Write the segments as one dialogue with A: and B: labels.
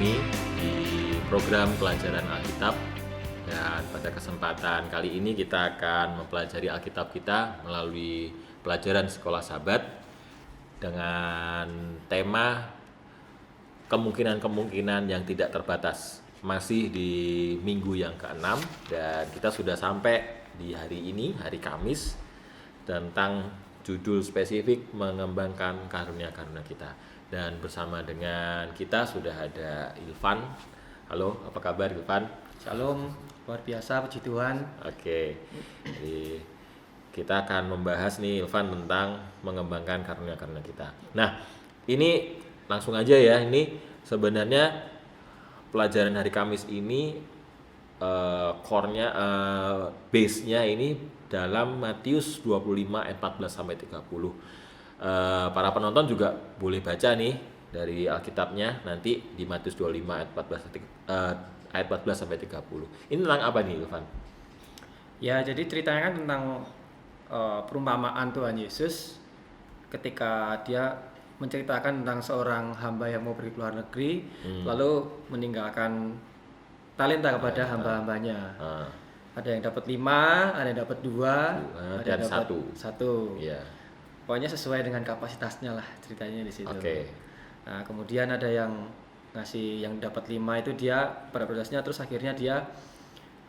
A: kami di program pelajaran Alkitab. Dan pada kesempatan kali ini kita akan mempelajari Alkitab kita melalui pelajaran sekolah Sabat dengan tema kemungkinan-kemungkinan yang tidak terbatas. Masih di minggu yang ke-6 dan kita sudah sampai di hari ini, hari Kamis, tentang judul spesifik mengembangkan karunia-karunia kita. Dan bersama dengan kita sudah ada Ilvan. Halo, apa kabar Ilvan?
B: Shalom, luar biasa, puji Tuhan.
A: Oke, jadi kita akan membahas nih Ilvan tentang mengembangkan karunia-karunia kita. Nah, ini langsung aja ya, ini sebenarnya pelajaran hari Kamis ini core-nya, base-nya ini dalam Matius 25 ayat 14 sampai 30. Para penonton juga boleh baca nih dari Alkitabnya nanti di Matius 25 ayat 14 sampai 30. Ini tentang apa nih, Ilvan?
B: Ya, jadi ceritanya kan tentang perumpamaan Tuhan Yesus ketika dia menceritakan tentang seorang hamba yang mau pergi ke luar negeri, lalu meninggalkan talenta kepada hamba-hambanya. Ada yang dapat 5, ada yang dapat 2, ada
A: dan
B: yang dapat 1.
A: Iya.
B: Pokoknya sesuai dengan kapasitasnya lah ceritanya di situ.
A: Oke.
B: Nah, kemudian ada yang ngasih yang dapat 5 itu dia pada prioritasnya, terus akhirnya dia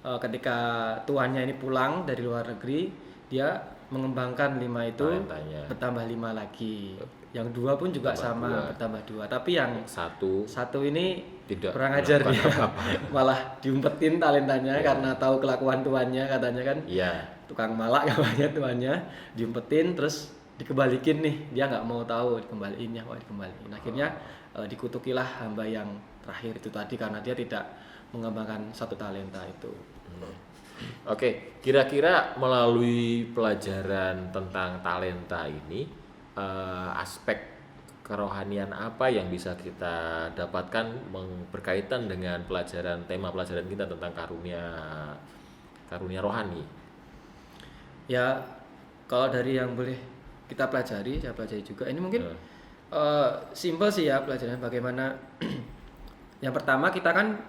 B: ketika tuannya ini pulang dari luar negeri, dia mengembangkan 5 itu
A: Talentanya.
B: bertambah 5 lagi. Yang 2 pun juga
A: Bertambah
B: sama
A: 2.
B: bertambah 2. Tapi yang
A: Satu
B: ini
A: tidak
B: kurang ajar dia.
A: melakukan apa-apa.
B: Malah diumpetin talentanya karena tahu kelakuan tuannya, katanya kan
A: Iya.
B: tukang malak namanya tuannya, diumpetin terus dikembalikin nih, dia nggak mau tahu, dikembaliin. Akhirnya dikutukilah hamba yang terakhir itu tadi karena dia tidak mengembangkan satu talenta itu.
A: Oke, kira-kira melalui pelajaran tentang talenta ini, aspek kerohanian apa yang bisa kita dapatkan berkaitan dengan tema pelajaran kita tentang karunia rohani?
B: Ya, kalau dari yang boleh kita pelajari, saya pelajari juga. Ini mungkin simple sih ya pelajaran bagaimana. Yang pertama kita kan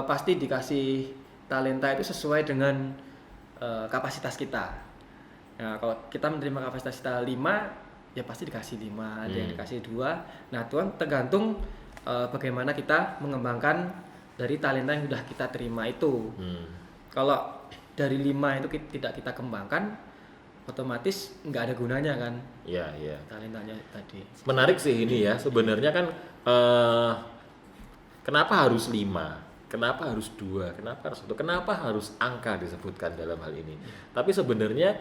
B: pasti dikasih talenta itu sesuai dengan kapasitas kita. Nah, kalau kita menerima kapasitas kita 5, ya pasti dikasih 5, ada yang dikasih 2. Nah, Tuhan tergantung bagaimana kita mengembangkan dari talenta yang sudah kita terima itu. Kalau dari 5 itu tidak kita kembangkan, otomatis nggak ada gunanya kan.
A: Iya.
B: Talentanya tadi.
A: Menarik sih ini ya. Sebenarnya kan kenapa harus 5? Kenapa harus 2? Kenapa harus 1? Kenapa harus angka disebutkan dalam hal ini? Tapi sebenarnya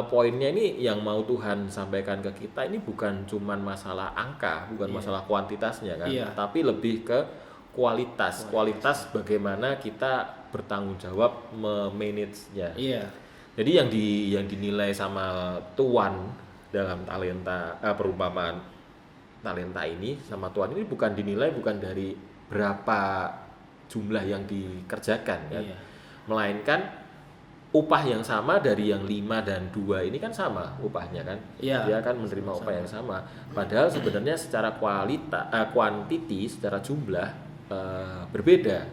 A: poinnya ini yang mau Tuhan sampaikan ke kita ini bukan cuman masalah angka, bukan masalah kuantitasnya kan, tapi lebih ke kualitas bagaimana kita bertanggung jawab memanage-nya.
B: Iya.
A: Jadi yang dinilai sama Tuhan dalam talenta, perumpamaan talenta ini sama Tuhan ini bukan dinilai bukan dari berapa jumlah yang dikerjakan kan, melainkan upah yang sama dari yang 5 dan 2 ini kan sama upahnya kan. Dia akan menerima upah yang sama. Padahal sebenarnya secara kuantiti, secara jumlah berbeda,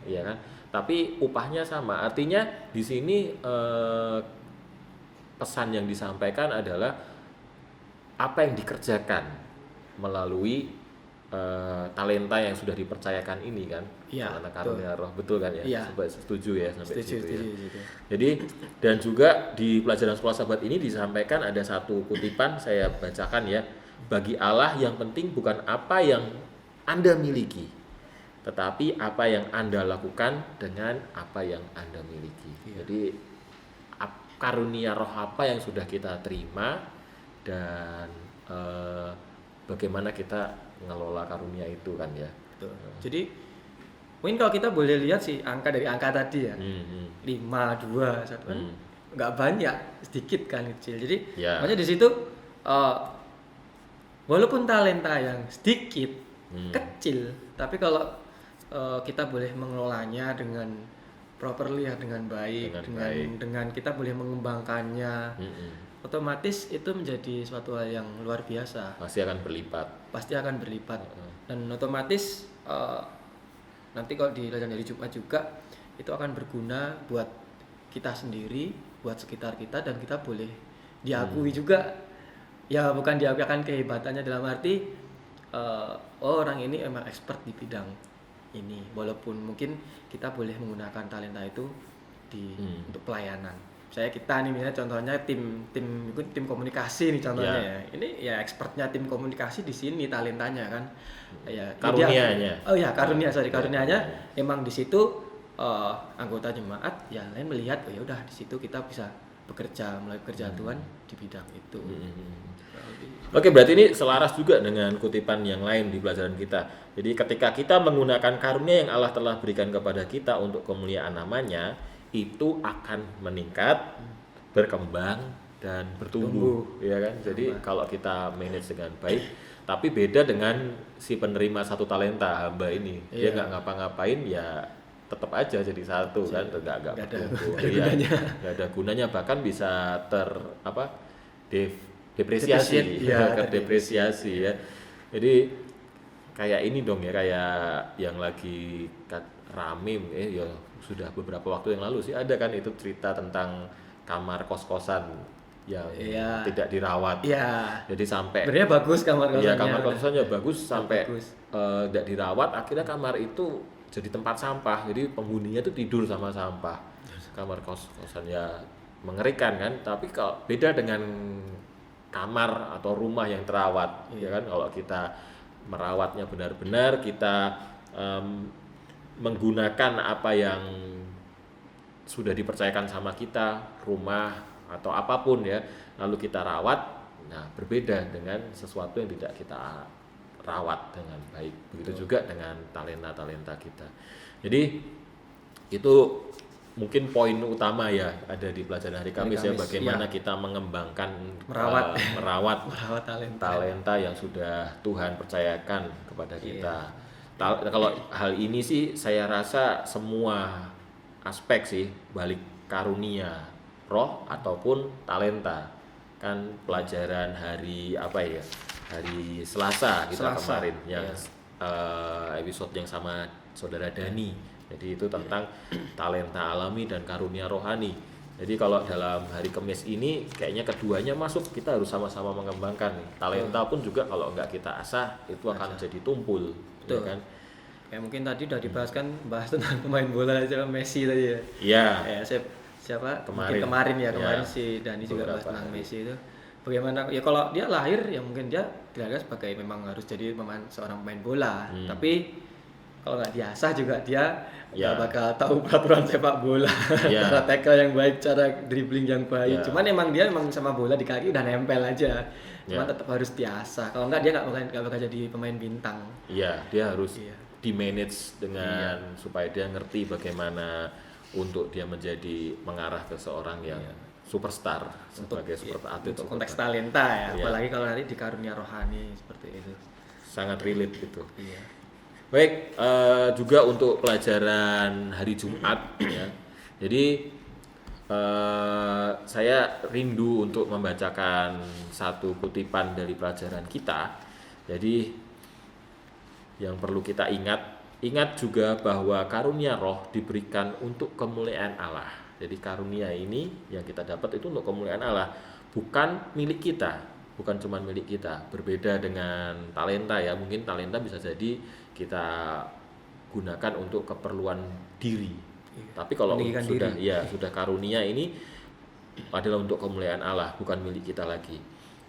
A: ya kan. Tapi upahnya sama. Artinya di sini pesan yang disampaikan adalah apa yang dikerjakan melalui talenta yang sudah dipercayakan ini kan, karena karunia roh, betul kan ya? Setuju ya sampai situ ya. Jadi dan juga di pelajaran sekolah Sabat ini disampaikan ada satu kutipan, saya bacakan ya. Bagi Allah yang penting bukan apa yang Anda miliki, tetapi apa yang Anda lakukan dengan apa yang Anda miliki. Jadi karunia roh apa yang sudah kita terima dan bagaimana kita ngelola karunia itu kan ya.
B: Betul. Jadi mungkin kalau kita boleh lihat sih angka dari angka tadi ya, 5, 2, 1 kan nggak banyak, sedikit kan, kecil. Jadi makanya di situ walaupun talenta yang sedikit, kecil, tapi kalau kita boleh mengelolanya dengan properly ya, dengan baik, dengan kita boleh mengembangkannya, otomatis itu menjadi suatu hal yang luar biasa.
A: Pasti akan berlipat.
B: Dan otomatis nanti kalau di pelajaran hari Jumat juga itu akan berguna buat kita sendiri, buat sekitar kita, dan kita boleh diakui juga. Ya bukan diakui akan kehebatannya dalam arti orang ini emang expert di bidang ini, walaupun mungkin kita boleh menggunakan talenta itu untuk pelayanan. Kita nih misalnya contohnya tim komunikasi nih contohnya ya. Ini ya expertnya tim komunikasi di sini talentanya kan. Ya
A: karunianya.
B: Karunianya emang di situ anggota jemaat yang lain melihat ya udah di situ kita bisa bekerja mulai pekerjaan Tuhan di bidang itu.
A: Oke, berarti ini selaras juga dengan kutipan yang lain di pelajaran kita. Jadi ketika kita menggunakan karunia yang Allah telah berikan kepada kita untuk kemuliaan namanya, itu akan meningkat, berkembang dan bertumbuh, ya kan? Jadi kalau kita manage dengan baik, tapi beda dengan si penerima satu talenta hamba ini, dia nggak ngapa-ngapain ya tetap aja jadi satu kan, nggak bertumbuh, nggak ada gunanya, bahkan bisa depresiasi ya. Jadi kayak ini dong ya, kayak yang lagi rame ya sudah beberapa waktu yang lalu sih ada kan itu cerita tentang kamar kos-kosan yang tidak dirawat. Jadi sampai
B: sebenarnya bagus kamar kosannya.
A: Ya kamar kosannya bagus sampai tidak dirawat, akhirnya kamar itu jadi tempat sampah. Jadi penghuninya tuh tidur sama sampah. Kamar kos-kosan ya mengerikan kan, tapi kalau beda dengan kamar atau rumah yang terawat, ya kan, kalau kita merawatnya benar-benar, kita menggunakan apa yang sudah dipercayakan sama kita, rumah atau apapun ya, lalu kita rawat, nah berbeda dengan sesuatu yang tidak kita rawat dengan baik. Begitu juga dengan talenta-talenta kita. Jadi itu mungkin poin utama ya ada di pelajaran hari Kamis ya, bagaimana kita mengembangkan merawat talenta yang sudah Tuhan percayakan kepada kita. Kalau hal ini sih saya rasa semua aspek sih, balik karunia roh ataupun talenta. Kan pelajaran hari hari Selasa kemarin yang episode yang sama saudara Dani. Jadi itu tentang talenta alami dan karunia rohani. Jadi kalau dalam hari Kamis ini kayaknya keduanya masuk, kita harus sama-sama mengembangkan. Talenta pun juga kalau nggak kita asah itu akan jadi tumpul. Ya kan?
B: Kayak mungkin tadi udah dibahas kan, bahas tentang pemain bola aja Messi tadi ya.
A: Iya.
B: Kemarin si Dani juga bahas tentang Messi itu. Bagaimana ya kalau dia lahir ya mungkin dia dilahirkan sebagai memang harus jadi seorang pemain bola. Tapi kalau nggak diasah juga dia nggak bakal tahu peraturan sepak bola, cara tackle yang baik, cara dribbling yang baik. Cuman dia sama bola di kaki udah nempel aja. Cuman tetap harus diasah. Kalau nggak dia nggak bakal jadi pemain bintang.
A: Iya, dia harus di-manage dengan supaya dia ngerti bagaimana untuk dia mengarah ke seorang yang superstar sebagai super atlet.
B: Untuk konteks talenta ya, apalagi kalau nanti di karunia rohani seperti itu.
A: Sangat relate gitu. Iya. Baik, juga untuk pelajaran hari Jumat ya. Jadi saya rindu untuk membacakan satu kutipan dari pelajaran kita. Jadi yang perlu kita ingat juga bahwa karunia roh diberikan untuk kemuliaan Allah. Jadi karunia ini yang kita dapat itu untuk kemuliaan Allah, bukan milik kita, bukan cuma milik kita. Berbeda dengan talenta ya, mungkin talenta bisa jadi kita gunakan untuk keperluan diri. Tapi kalau sudah karunia ini adalah untuk kemuliaan Allah, bukan milik kita lagi.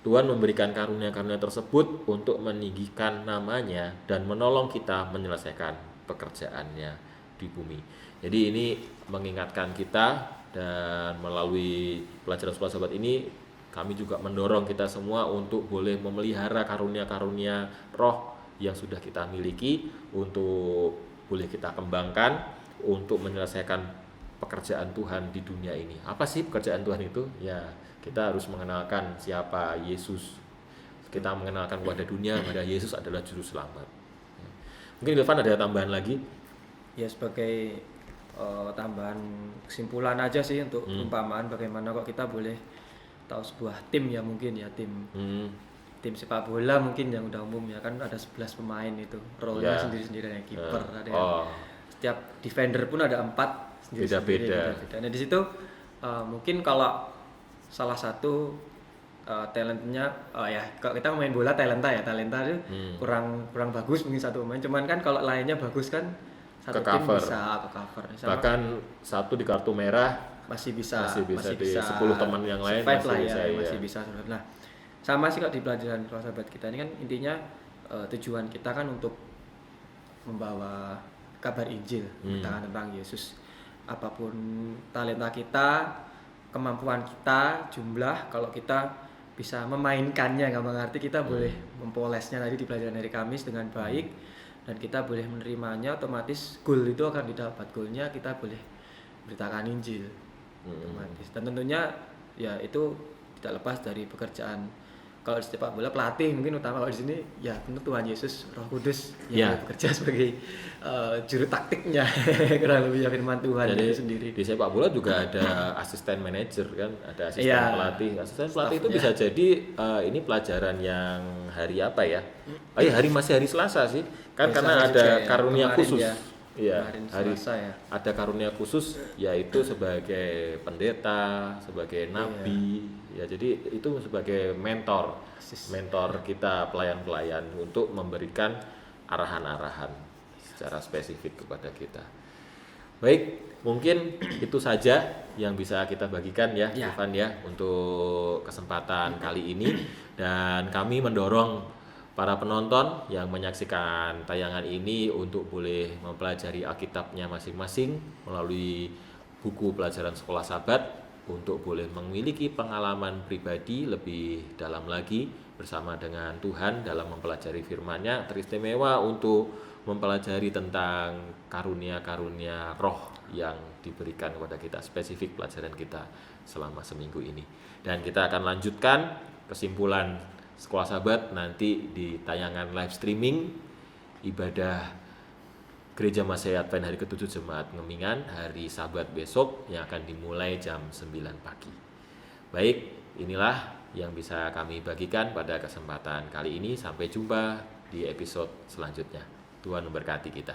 A: Tuhan memberikan karunia-karunia tersebut untuk meninggikan namanya dan menolong kita menyelesaikan pekerjaannya di bumi. Jadi ini mengingatkan kita, dan melalui pelajaran sahabat ini kami juga mendorong kita semua untuk boleh memelihara karunia-karunia roh yang sudah kita miliki, untuk boleh kita kembangkan untuk menyelesaikan pekerjaan Tuhan di dunia ini. Apa sih pekerjaan Tuhan itu? Ya, kita harus mengenalkan siapa Yesus. Kita mengenalkan kepada dunia bahwa Yesus adalah juru selamat. Mungkin Irfan ada tambahan lagi?
B: Ya, sebagai tambahan kesimpulan aja sih untuk perumpamaan bagaimana kok kita boleh tahu sebuah tim ya, mungkin ya tim sepak bola mungkin yang udah umum ya kan, ada 11 pemain itu, role-nya sendiri-sendiri, ada kiper, ada setiap defender pun ada 4
A: beda-beda.
B: Nah di situ mungkin kalau salah satu talentnya ya kalau kita main bola talenta itu kurang bagus mungkin satu pemain, cuman kan kalau lainnya bagus kan satu tim bisa ke cover.
A: Bahkan satu di kartu merah masih bisa di 10 teman yang lain masih bisa.
B: Nah, sama sih kalau di pelajaran Kelas Sahabat kita ini kan intinya tujuan kita kan untuk membawa kabar Injil tentang Yesus. Apapun talenta kita, kemampuan kita, jumlah, kalau kita bisa memainkannya, gampang arti kita boleh mempolesnya tadi di pelajaran hari Kamis dengan baik, dan kita boleh menerimanya, otomatis gol itu akan didapat, golnya kita boleh beritakan Injil otomatis. Dan tentunya ya itu tidak lepas dari pekerjaan. Kalau di sepak bola pelatih mungkin utama, kalau di sini ya tentu Tuhan Yesus, Roh Kudus yang bekerja sebagai juru taktiknya kurang lebih ya, firman Tuhan itu sendiri.
A: Di sepak bola juga ada asisten manajer kan, ada asisten pelatih. Asisten pelatih itu bisa jadi ini pelajaran yang hari apa ya? Masih hari Selasa sih. Kan karena ada karunia khusus. Iya, ada karunia khusus yaitu sebagai pendeta, sebagai nabi. Ya, jadi itu sebagai mentor kita, pelayan-pelayan, untuk memberikan arahan-arahan secara spesifik kepada kita. Baik, mungkin itu saja yang bisa kita bagikan ya, Ivan ya, untuk kesempatan kali ini. Dan kami mendorong para penonton yang menyaksikan tayangan ini untuk boleh mempelajari Alkitabnya masing-masing melalui buku pelajaran Sekolah Sahabat, untuk boleh memiliki pengalaman pribadi lebih dalam lagi bersama dengan Tuhan dalam mempelajari firman-Nya, teristimewa untuk mempelajari tentang karunia-karunia roh yang diberikan kepada kita, spesifik pelajaran kita selama seminggu ini. Dan kita akan lanjutkan kesimpulan Sekolah Sahabat nanti di tayangan live streaming ibadah Gereja Masehi Advent hari ke-7 Jemaat Ngemingan hari Sabat besok yang akan dimulai jam 9 pagi. Baik, inilah yang bisa kami bagikan pada kesempatan kali ini. Sampai jumpa di episode selanjutnya. Tuhan memberkati kita.